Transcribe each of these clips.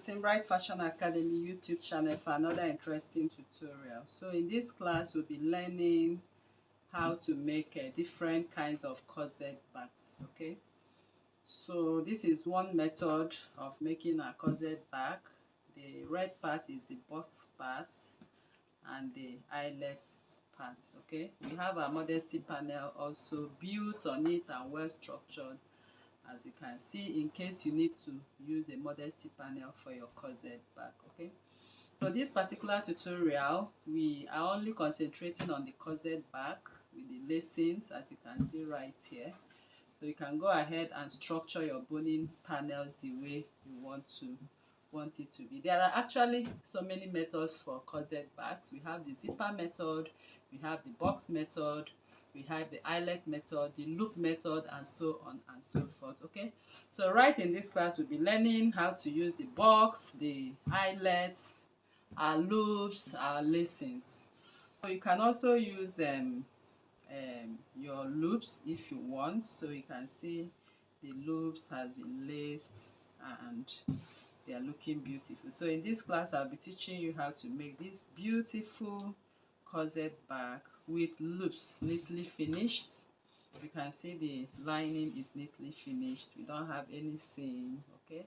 Simbright Fashion Academy YouTube channel for another interesting tutorial. So in this class we'll be learning how to make different kinds of corset bags. Okay, so this is one method of making a corset bag. The red part is the Busk part and the Eyelets part. Okay, we have a modesty panel also built on it and well structured, as you can see, in case you need to use a modesty panel for your corset bag. Okay, so this particular tutorial we are only concentrating on the corset bag with the lacings, as you can see right here. So you can go ahead and structure your boning panels the way you want it to be. There are actually so many methods for corset bags. We have the zipper method, we have the box method, we have the eyelet method, the loop method, and so on and so forth. Okay, so right in this class we'll be learning how to use the box, the eyelets, our loops, our lacings. So you can also use your loops if you want. So you can see the loops has been laced and they are looking beautiful. So in this class I'll be teaching you how to make this beautiful corset bag with loops neatly finished. You can see the lining is neatly finished. We don't have any seam. Okay,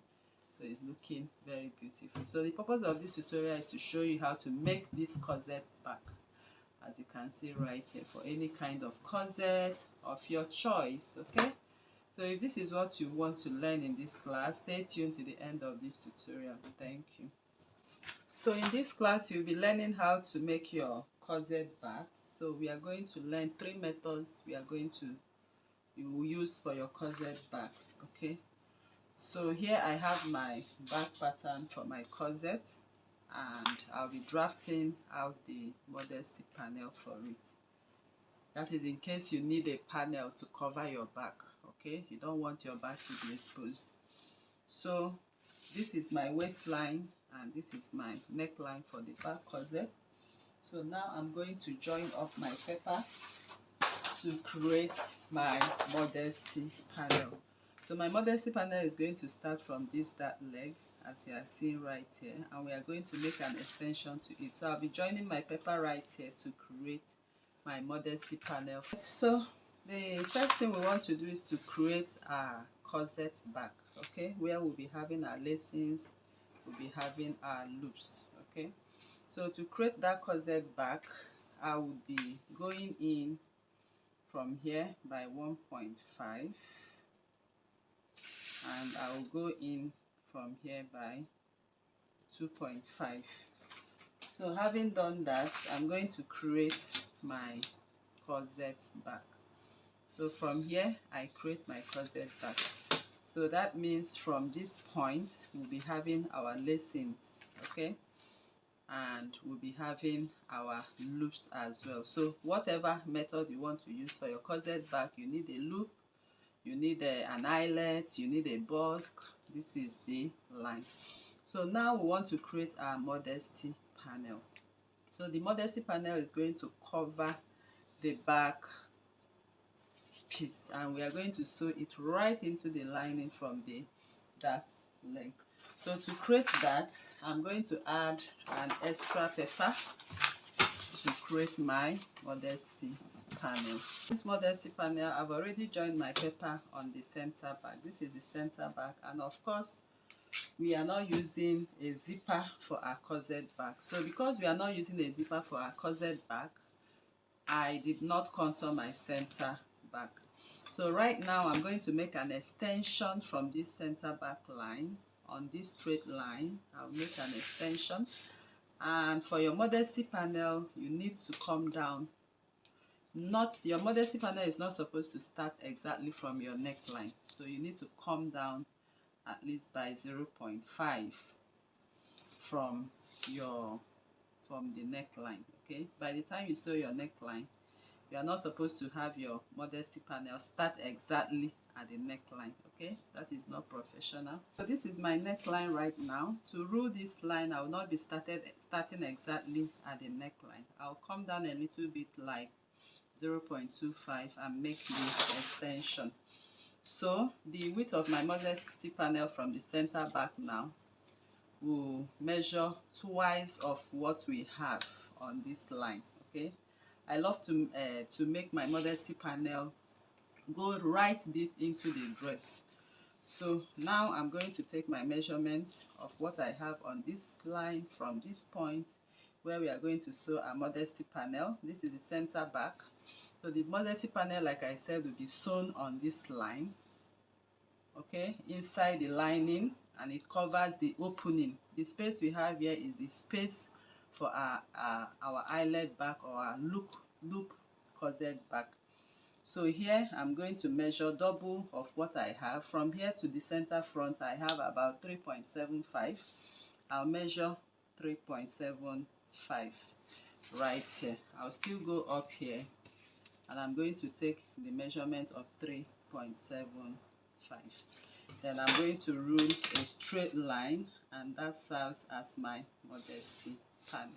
so it's looking very beautiful. So the purpose of this tutorial is to show you how to make this corset bag, as you can see right here, for any kind of corset of your choice. Okay, so if this is what you want to learn in this class, stay tuned to the end of this tutorial. Thank you. So in this class you'll be learning how to make your corset bags. So we are going to learn 3 methods you will use for your corset bags. Okay, so here I have my bag pattern for my corset, and I'll be drafting out the modesty panel for it. That is in case you need a panel to cover your bag. Okay, you don't want your bag to be exposed. So this is my waistline and this is my neckline for the back corset. So now I'm going to join up my paper to create my modesty panel. So my modesty panel is going to start from this dark leg, as you are seeing right here, and we are going to make an extension to it. So I'll be joining my paper right here to create my modesty panel. So the first thing we want to do is to create our corset bag. Okay, where we'll be having our lacings, we'll be having our loops. Okay, so to create that corset bag, I will be going in from here by 1.5, and I will go in from here by 2.5. So having done that, I'm going to create my corset bag. So from here I create my corset bag. So that means from this point we'll be having our lacings. Okay, and we'll be having our loops as well. So whatever method you want to use for your corset bag, you need a loop, you need an eyelet, you need a busk. This is the line. So now we want to create our modesty panel. So the modesty panel is going to cover the back piece, and we are going to sew it right into the lining from that leg. So to create that, I'm going to add an extra paper to create my modesty panel. This modesty panel, I've already joined my paper on the center back. This is the center back, and of course we are not using a zipper for our corset bag. So because we are not using a zipper for our corset bag, I did not contour my center back. So right now I'm going to make an extension from this center back line. On this straight line I'll make an extension, and for your modesty panel you need to come down. Your modesty panel is not supposed to start exactly from your neckline, so you need to come down at least by 0.5 from the neckline. Okay, by the time you sew your neckline, you are not supposed to have your modesty panel start exactly at the neckline. Okay, that is not professional. So this is my neckline right now. To rule this line, I will not be starting exactly at the neckline. I'll come down a little bit, like 0.25, and make the extension. So the width of my modesty panel from the center back now we'll measure twice of what we have on this line. Okay, I love to make my modesty panel go right deep into the dress. So now I'm going to take my measurement of what I have on this line from this point where we are going to sew our modesty panel. This is the center back. So the modesty panel, like I said, will be sewn on this line, okay, inside the lining, and it covers the opening. The space we have here is the space for our eyelet back, or our loop corset back. So here I'm going to measure double of what I have. From here to the center front, I have about 3.75. I'll measure 3.75 right here. I'll still go up here, and I'm going to take the measurement of 3.75. Then I'm going to rule a straight line, and that serves as my modesty panel.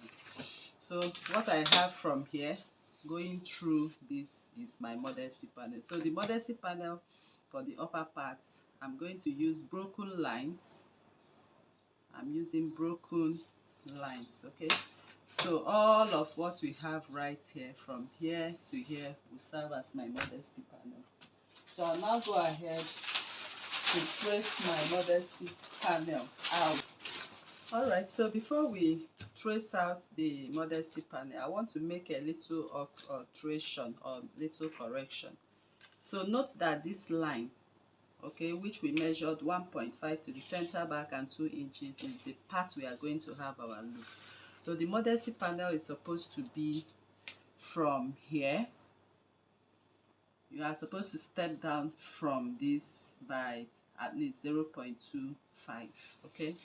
So what I have from here going through this is my modesty panel. So the modesty panel, for the upper part, I'm going to use broken lines. I'm using broken lines, okay? So all of what we have right here, from here to here, will serve as my modesty panel. So I'll now go ahead to trace my modesty panel out. Alright, so before we trace out the modesty panel, I want to make a little alteration or little correction. So note that this line, okay, which we measured 1.5 to the center back and 2 inches, is the part we are going to have our loop. So the modesty panel is supposed to be from here. You are supposed to step down from this by at least 0.25, okay?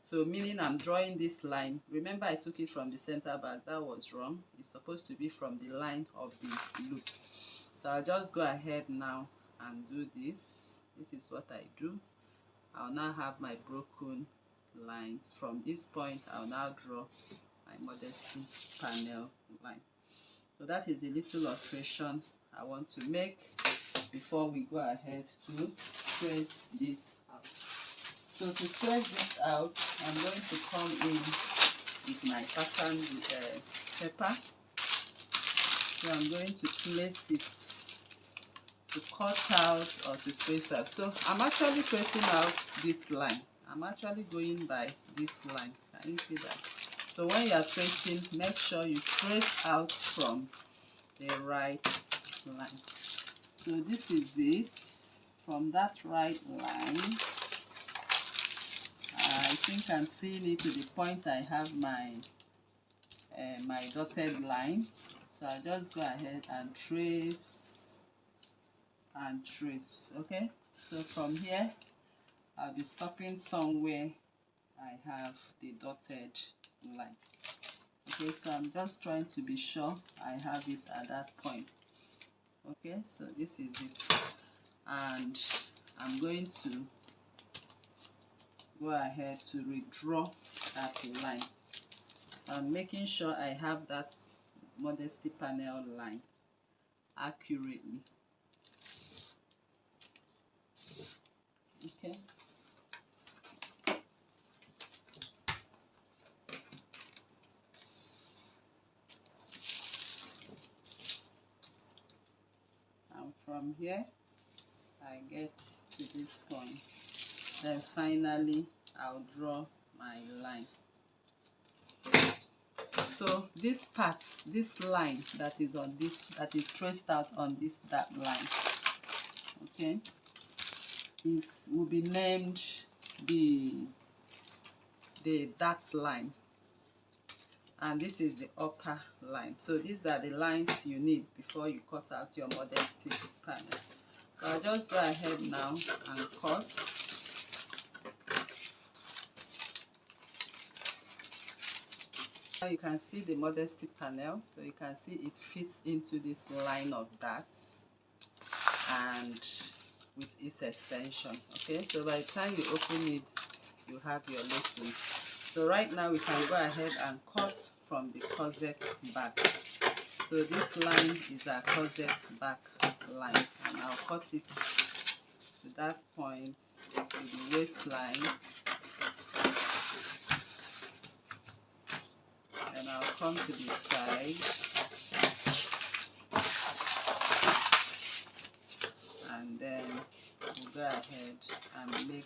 So meaning I'm drawing this line. Remember, I took it from the center back. That was wrong. It's supposed to be from the line of the loop. So I'll just go ahead now and do this. This is what I do. I'll now have my broken lines. From this point, I'll now draw my modesty panel line. So that is a little alteration I want to make before we go ahead to trace this out. So to trace this out, I'm going to come in with my pattern paper. So I'm going to place it to cut out or to trace out. So I'm actually tracing out this line. I'm actually going by this line. Can you see that? So when you are tracing, make sure you trace out from the right line. So this is it. From that right line, I think I'm seeing it to the point I have my my dotted line. So I'll just go ahead and trace and trace. Okay, so from here I'll be stopping somewhere I have the dotted line. Okay, so I'm just trying to be sure I have it at that point. Okay, so this is it, and I'm going to go ahead to redraw that line. So I'm making sure I have that modesty panel line accurately. Okay. And from here, I get to this point. Then finally, I'll draw my line. So this part, this line that is on this, that is traced out on this that line, okay, will be named the that line, and this is the upper line. So these are the lines you need before you cut out your modesty panel. So I'll just go ahead now and cut. Now you can see the modesty panel, so you can see it fits into this line of darts and with its extension. Okay, so by the time you open it, you have your lacings. So right now we can go ahead and cut from the corset back. So this line is our corset back line, and I'll cut it to that point to the waistline. come to the side and then we'll go ahead and make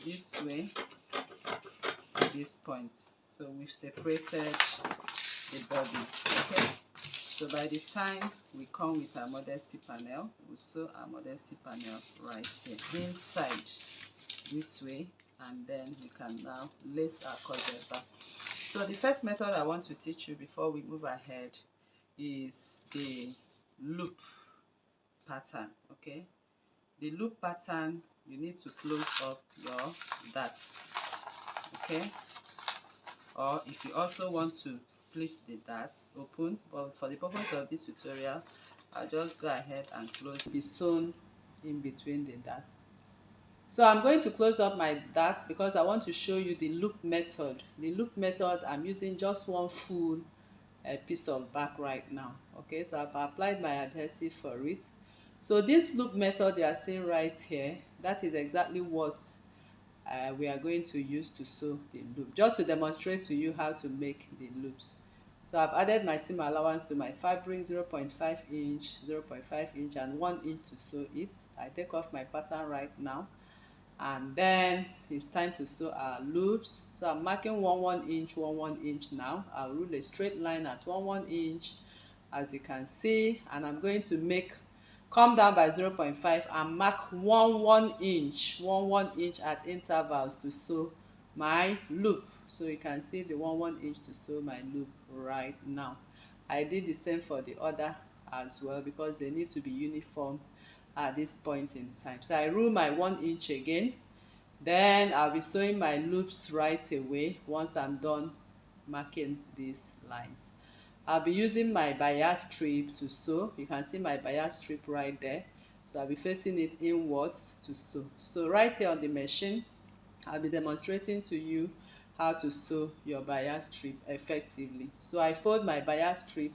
this way to this point. So we've separated the bodies. Okay, so by the time we come with our modesty panel, we'll sew our modesty panel right here inside this way, and then we can now lace our corset back. So the first method I want to teach you before we move ahead is the loop pattern. Okay, the loop pattern, you need to close up your darts. Okay, or if you also want to split the darts open, but for the purpose of this tutorial I'll just go ahead and close. Be sewn in between the darts. So I'm going to close up my darts because I want to show you the loop method. The loop method, I'm using just one full piece of back right now. Okay, so I've applied my adhesive for it. So this loop method you are seeing right here, that is exactly what we are going to use to sew the loop, just to demonstrate to you how to make the loops. So I've added my seam allowance to my fabric, 0.5 inch, 0.5 inch and 1 inch to sew it. I take off my pattern right now, and then it's time to sew our loops. So I'm marking 1 inch, 1 inch now. I'll rule a straight line at 1 inch, as you can see, and I'm going to come down by 0.5 and mark 1 inch at intervals to sew my loop. So you can see the 1 inch to sew my loop right now. I did the same for the other as well because they need to be uniform at this point in time. So I rule my 1 inch again, then I'll be sewing my loops right away once I'm done marking these lines. I'll be using my bias strip to sew. You can see my bias strip right there. So I'll be facing it inwards to sew. So right here on the machine, I'll be demonstrating to you how to sew your bias strip effectively. So I fold my bias strip,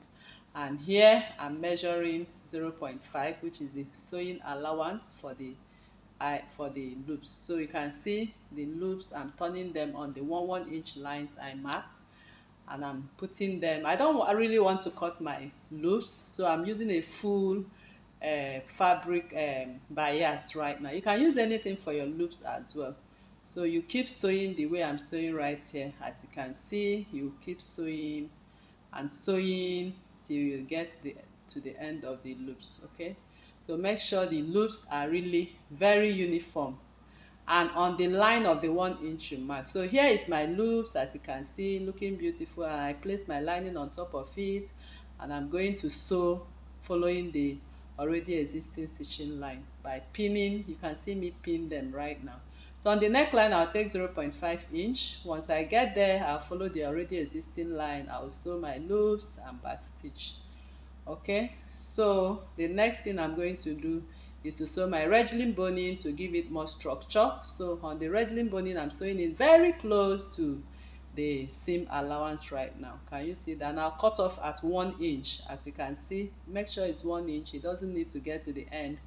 and here I'm measuring 0.5, which is the sewing allowance for the loops. So you can see the loops, I'm turning them on the 1 inch lines I marked, and I'm putting them. I really want to cut my loops, so I'm using a full fabric bias right now. You can use anything for your loops as well. So you keep sewing the way I'm sewing right here. As you can see, you keep sewing and sewing till you get to the end of the loops. Okay, so make sure the loops are really very uniform and on the line of the 1 inch you mark. So here is my loops, as you can see, looking beautiful, and I place my lining on top of it, and I'm going to sew following the already existing stitching line by pinning. You can see me pin them right now. So on the neckline, I'll take 0.5 inch. Once I get there, I'll follow the already existing line. I'll sew my loops and back stitch. Okay, so the next thing I'm going to do is to sew my regling boning to give it more structure. So on the regling boning, I'm sewing it very close to the seam allowance right now. Can you see that? Now cut off at 1 inch. As you can see, make sure it's 1 inch. It doesn't need to get to the end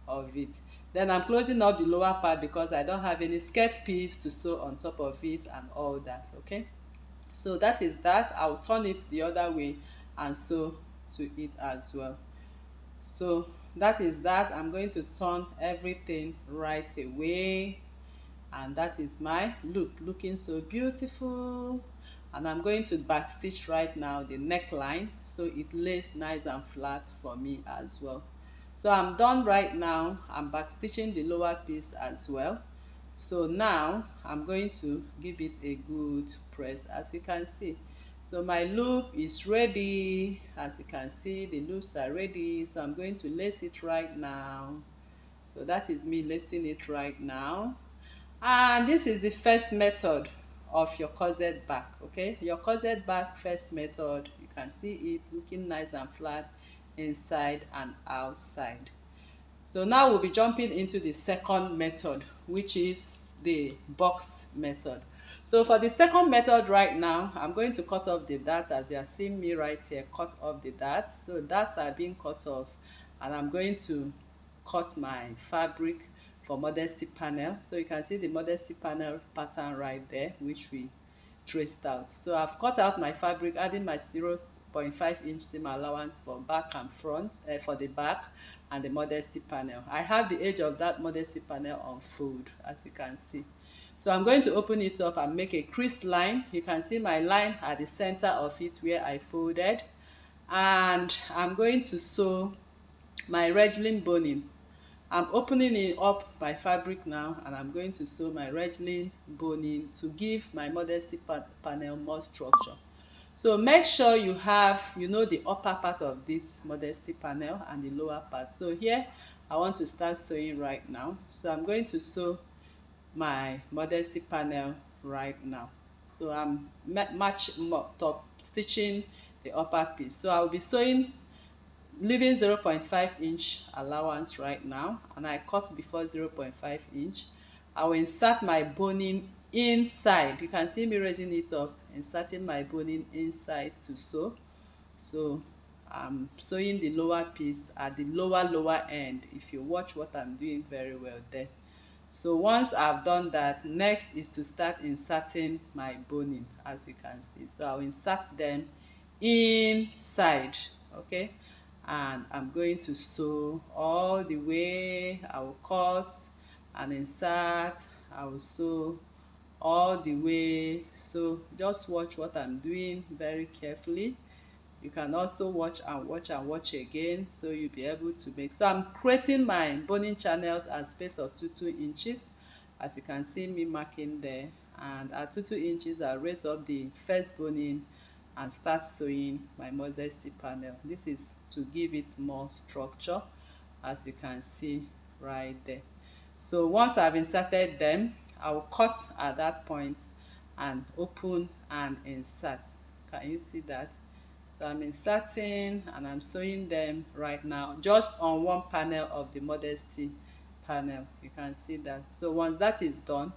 of it. Then I'm closing up the lower part because I don't have any skirt piece to sew on top of it and all that. Okay, so that is that. I'll turn it the other way and sew to it as well. So that is that. I'm going to turn everything right away, and that is my loop, looking so beautiful. And I'm going to back stitch right now the neckline so it lays nice and flat for me as well. So I'm done right now. I'm back stitching the lower piece as well. So now I'm going to give it a good press, as you can see. So my loop is ready. As you can see, the loops are ready. So I'm going to lace it right now. So that is me lacing it right now. And this is the first method of your corset back. Okay, your corset back first method. You can see it looking nice and flat inside and outside. So now we'll be jumping into the second method, which is the box method. So for the second method right now, I'm going to cut off the darts. As you are seeing me right here, cut off the darts. So darts are being cut off, and I'm going to cut my fabric for Modesty Panel. So you can see the Modesty Panel pattern right there, which we traced out. So I've cut out my fabric, adding my 0.5 inch seam allowance for back and front, for the back and the modesty panel. I have the edge of that modesty panel on fold, as you can see. So I'm going to open it up and make a creased line. You can see my line at the center of it where I folded, and I'm going to sew my regling boning. I'm opening it up my fabric now, and I'm going to sew my regling boning to give my modesty panel more structure. So make sure you have, the upper part of this modesty panel and the lower part. So here I want to start sewing right now. So I'm going to sew my modesty panel right now. So I'm top stitching the upper piece. So I'll be sewing, leaving 0.5 inch allowance right now, and I cut before 0.5 inch. I will insert my boning inside. You can see me raising it up, inserting my boning inside to sew. So I'm sewing the lower piece at the lower end, if you watch what I'm doing very well there. So once I've done that, next is to start inserting my boning, as you can see. So I'll insert them inside, okay, and I'm going to sew all the way. I will cut and insert. I will sew all the way. So just watch what I'm doing very carefully. You can also watch and watch again, so you'll be able to make. So I'm creating my boning channels at space of 2 inches, as you can see me marking there. And at 2 inches, I'll raise up the first boning and start sewing my modesty panel. This is to give it more structure, as you can see right there. So once I've inserted them, I will cut at that point and open and insert. Can you see that? So I'm inserting and I'm sewing them right now, just on one panel of the modesty panel. You can see that. So once that is done,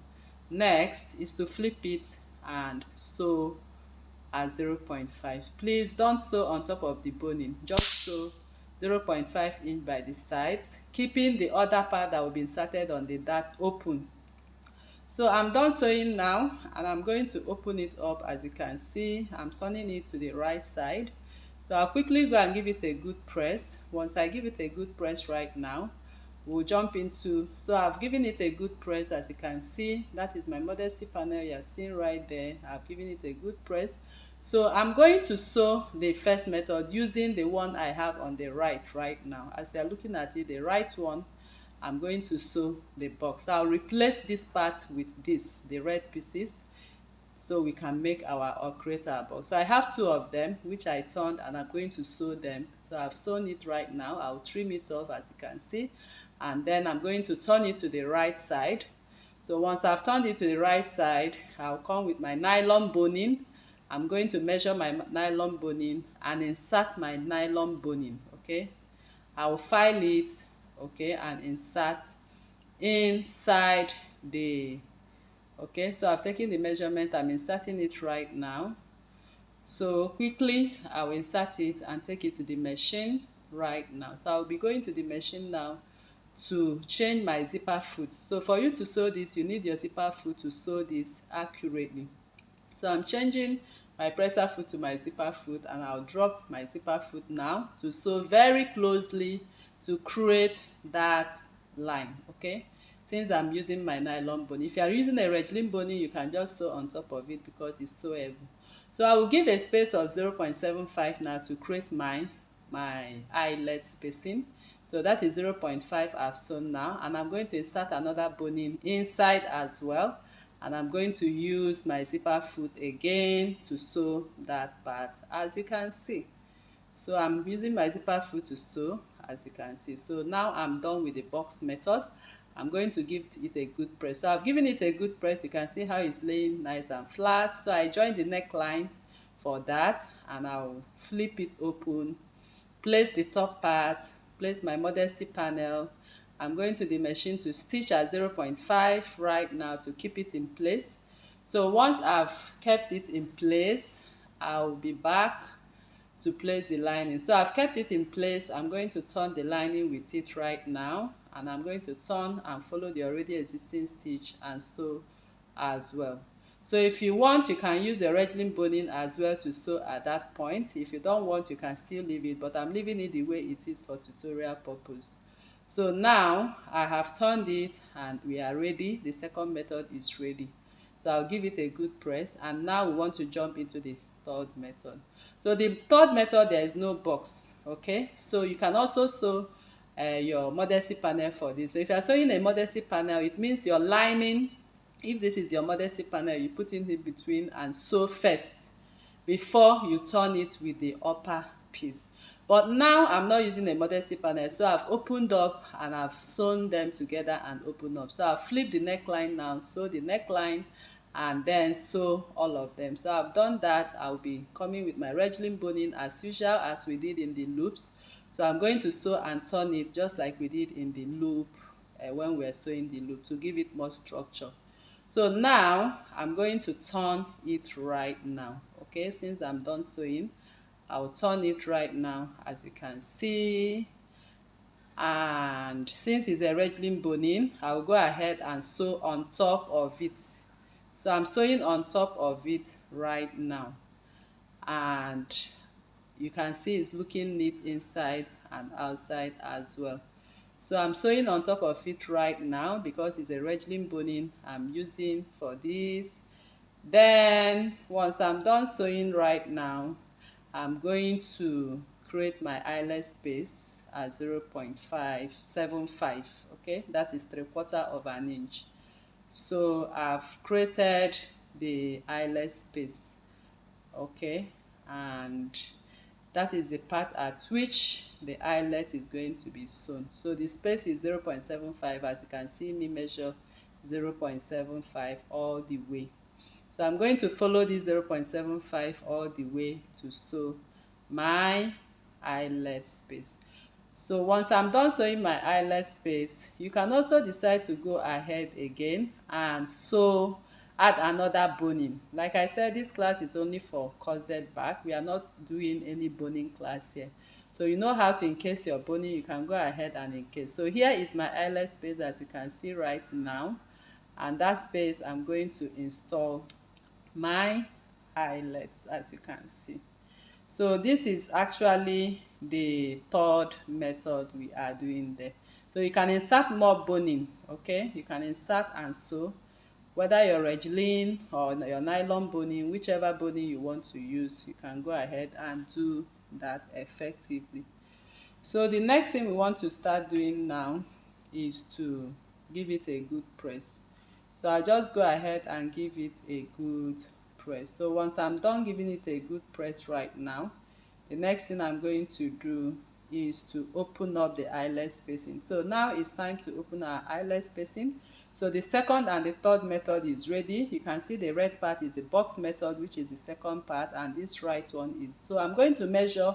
next is to flip it and sew at 0.5. Please don't sew on top of the boning, just sew 0.5 inch by the sides, keeping the other part that will be inserted on the dart open. So I'm done sewing now, and I'm going to open it up. As you can see, I'm turning it to the right side. So I'll quickly go and give it a good press. Once I give it a good press right now, we'll jump into, so I've given it a good press. As you can see, that is my modesty panel you're seeing right there. I've given it a good press. So I'm going to sew the first method using the one I have on the right now. As you're looking at it, the right one, I'm going to sew the box. I'll replace this part with this, the red pieces, so we can make or create our box. So I have 2 of them, which I turned, and I'm going to sew them. So I've sewn it right now. I'll trim it off, as you can see, and then I'm going to turn it to the right side. So once I've turned it to the right side, I'll come with my nylon boning. I'm going to measure my nylon boning and insert my nylon boning, okay. I'll file it, okay, and insert inside the, okay. So I've taken the measurement, I'm inserting it right now. So quickly I will insert it and take it to the machine right now. So I'll be going to the machine now to change my zipper foot. So for you to sew this, you need your zipper foot to sew this accurately. So I'm changing my presser foot to my zipper foot, and I'll drop my zipper foot now to sew very closely to create that line, okay, since I'm using my nylon boning. If you are using a regling boning, you can just sew on top of it because it's so heavy. So I will give a space of 0.75 now to create my eyelet spacing. So that is 0.5 as sewn now, and I'm going to insert another boning inside as well, and I'm going to use my zipper foot again to sew that part, as you can see. So I'm using my zipper foot to sew, as you can see. So now I'm done with the box method. I'm going to give it a good press. So I've given it a good press. You can see how it's laying nice and flat. So I joined the neckline for that, and I'll flip it open, place the top part, place my modesty panel. I'm going to the machine to stitch at 0.5 right now to keep it in place. So once I've kept it in place, I'll be back to place the lining. So I've kept it in place. I'm going to turn the lining with it right now, and I'm going to turn and follow the already existing stitch and sew as well. So if you want, you can use your regling boning as well to sew at that point. If you don't want, you can still leave it, but I'm leaving it the way it is for tutorial purpose. So now I have turned it and we are ready. The second method is ready. So I'll give it a good press, and now we want to jump into the third method. So the third method, there is no box, okay? So you can also sew your modesty panel for this. So if you are sewing a modesty panel, it means your lining, if this is your modesty panel, you put in between and sew first before you turn it with the upper piece. But now I'm not using a modesty panel, so I've opened up and I've sewn them together and opened up. So I've flipped the neckline now, sew the neckline, and then sew all of them. So I've done that. I'll be coming with my regling boning as usual, as we did in the loops. So I'm going to sew and turn it just like we did in the loop when we were sewing the loop, to give it more structure. So now I'm going to turn it right now. Okay, since I'm done sewing, I'll turn it right now, as you can see. And since it's a regling boning, I'll go ahead and sew on top of it. So I'm sewing on top of it right now, and you can see it's looking neat inside and outside as well. So I'm sewing on top of it right now because it's a regling boning I'm using for this. Then once I'm done sewing right now, I'm going to create my eyelet space at 0.575. okay, that is 3/4 of an inch. So I've created the eyelet space, okay, and that is the part at which the eyelet is going to be sewn. So the space is 0.75. As you can see me measure 0.75 all the way. So I'm going to follow this 0.75 all the way to sew my eyelet space. So once I'm done sewing my eyelet space, you can also decide to go ahead again and sew, add another boning. Like I said, this class is only for corset back. We are not doing any boning class here. So you know how to encase your boning, you can go ahead and encase. So here is my eyelet space, as you can see right now, and that space I'm going to install my eyelets, as you can see. So this is actually the third method we are doing there. So you can insert more boning, okay, you can insert and sew, whether your regling or your nylon boning, whichever boning you want to use, you can go ahead and do that effectively. So the next thing we want to start doing now is to give it a good press. So I'll just go ahead and give it a good press. So once I'm done giving it a good press right now, the next thing I'm going to do is to open up the eyelet spacing. So now it's time to open our eyelet spacing. So the second and the third method is ready. You can see the red part is the box method, which is the second part, and this right one is. So I'm going to measure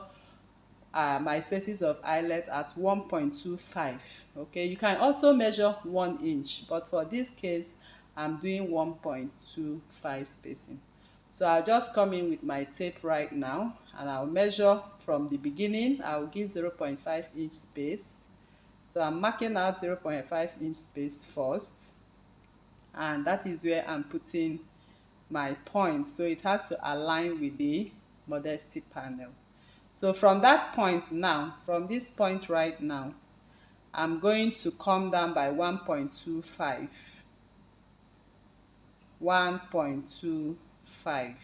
my spaces of eyelet at 1.25. okay, you can also measure 1 inch, but for this case I'm doing 1.25 spacing. So I'll just come in with my tape right now and I'll measure from the beginning. I'll give 0.5 inch space. So I'm marking out 0.5 inch space first, and that is where I'm putting my point, so it has to align with the modesty panel. So from that point now, from this point right now, I'm going to come down by 1.25. 1.25.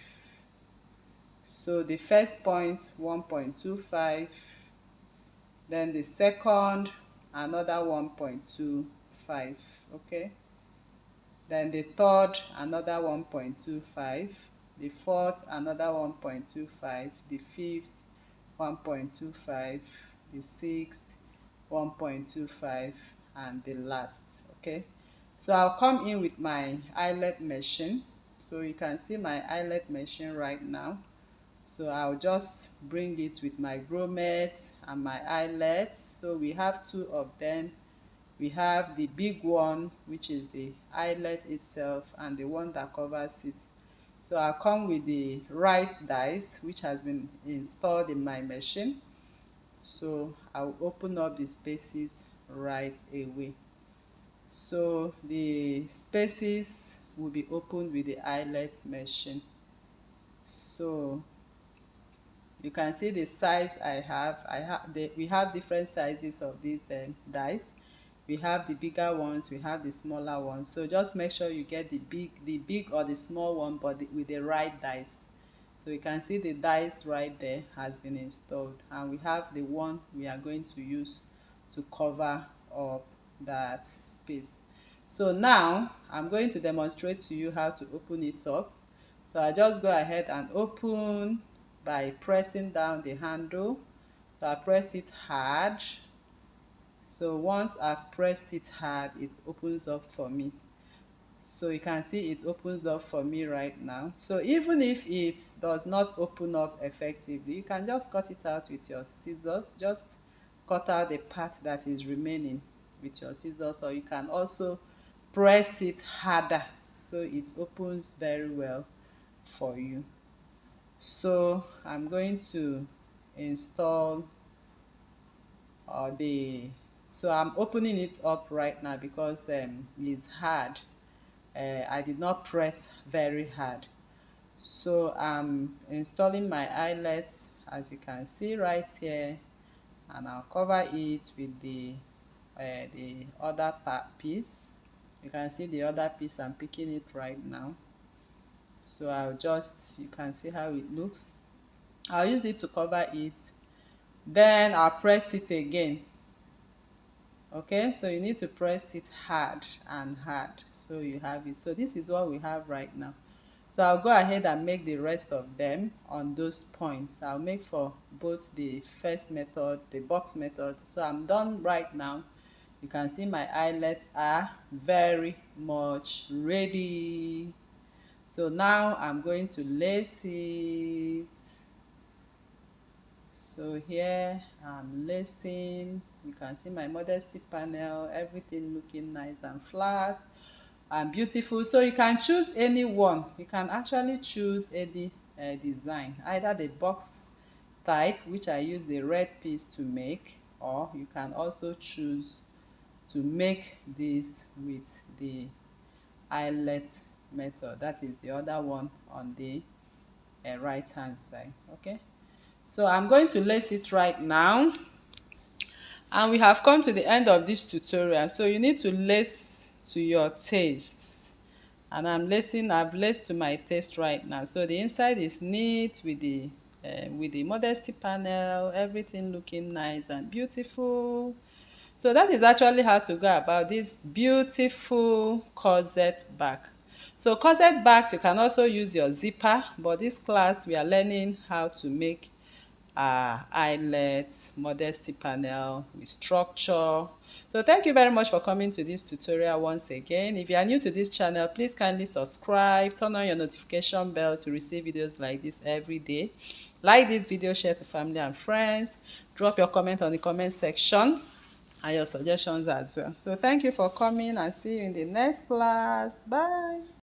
So the first point 1.25, then the second another 1.25, okay, then the third another 1.25, the fourth another 1.25, the fifth 1.25, the sixth 1.25, and the last. Okay, so I'll come in with my eyelet machine. So you can see my eyelet machine right now. So I'll just bring it with my grommet and my eyelets. So we have two of them. We have the big one, which is the eyelet itself, and the one that covers it. So I'll come with the right dies, which has been installed in my machine. So I'll open up the spaces right away. So the spaces will be opened with the eyelet machine. So you can see the size I have. We have different sizes of these dies. We have the bigger ones, we have the smaller ones. So just make sure you get the big or the small one, but with the right dies. So you can see the dies right there has been installed, and we have the one we are going to use to cover up that space. So now I'm going to demonstrate to you how to open it up. So I just go ahead and open by pressing down the handle. So I press it hard. So once I've pressed it hard, it opens up for me. So you can see it opens up for me right now. So even if it does not open up effectively, you can just cut it out with your scissors. Just cut out the part that is remaining with your scissors, or you can also press it harder so it opens very well for you. So I'm going to install so I'm opening it up right now because it's hard. I did not press very hard. So I'm installing my eyelets, as you can see right here, and I'll cover it with the other piece. You can see the other piece, I'm picking it right now. So you can see how it looks. I'll use it to cover it, then I'll press it again. Okay, so you need to press it hard and hard so you have it. So this is what we have right now. So I'll go ahead and make the rest of them on those points. I'll make for both the first method, the box method. So I'm done right now. You can see my eyelets are very much ready. So now I'm going to lace it. So here I'm lacing. You can see my Modesty panel, everything looking nice and flat and beautiful. So you can choose any one. You can actually choose any design, either the box type, which I use the red piece to make, or you can also choose to make this with the eyelet method. That is the other one on the right hand side. Okay, so I'm going to lace it right now, and we have come to the end of this tutorial. So you need to lace to your taste, and I've laced to my taste right now. So the inside is neat with the Modesty panel, everything looking nice and beautiful. So that is actually how to go about this beautiful corset bag. So corset bags, you can also use your zipper, but this class we are learning how to make eyelets, Modesty panel with structure. So thank you very much for coming to this tutorial once again. If you are new to this channel, please kindly subscribe, turn on your notification bell to receive videos like this every day. Like this video, share to family and friends, drop your comment on the comment section and your suggestions as well. So thank you for coming, and see you in the next class. Bye.